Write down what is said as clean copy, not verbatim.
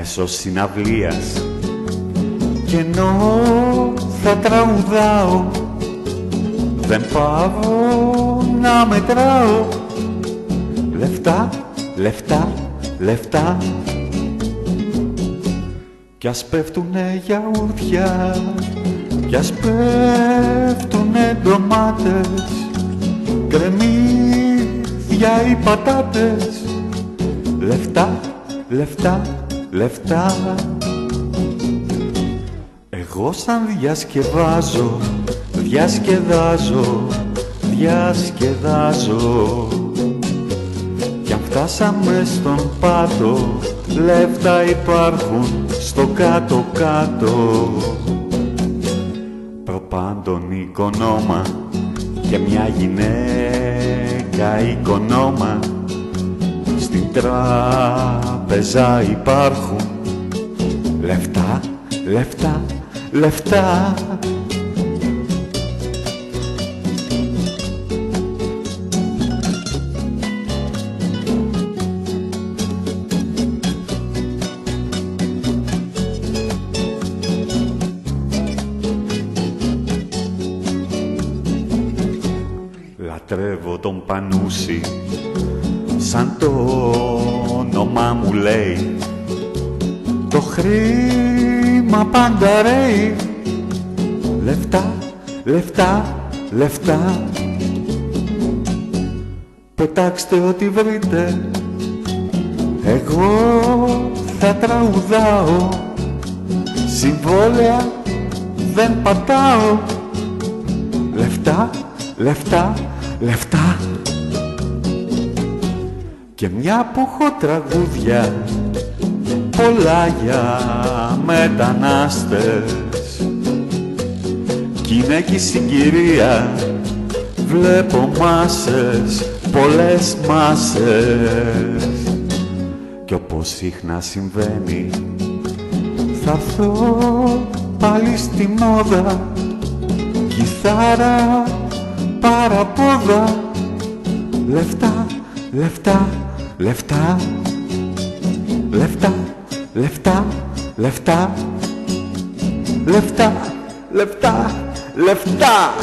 μέσω συναυλίας, και ενώ θα τραγουδάω δεν πάω να μετράω λεφτά, λεφτά, λεφτά. Κι ας πέφτουνε γιαούρτια, κι ας πέφτουνε ντομάτες, κρεμμύδια ή πατάτες, λεφτά, λεφτά, λεφτά. Εγώ σαν διασκεδάζω, διασκεδάζω, διασκεδάζω, κι αν φτάσαμε στον πάτο, λεφτά υπάρχουν στο κάτω-κάτω. Προπάντων οικονόμα και μια γυναίκα οικονόμα, στην τράπεζα υπάρχουν λεφτά, λεφτά, λεφτά. Λατρεύω τον Πανούση, σαν το όνομά μου λέει, το χρήμα πάντα ρέει, λεφτά, λεφτά, λεφτά. Πετάξτε ό,τι βρείτε, εγώ θα τραγουδάω, συμβόλαια δεν πατάω, λεφτά, λεφτά, λεφτά. Και μια που έχω τραγούδια πολλά για μετανάστες, κι είναι και η συγκυρία, βλέπω μάσες, πολλές μάσες, κι όπως συχνά συμβαίνει θα έρθω πάλι στη μόδα, κιθάρα, παραπόδα, λεφτά, λεφτά, λεφτά, λεφτά, λεφτά, λεφτά, λεφτά, λεφτά, λεφτά.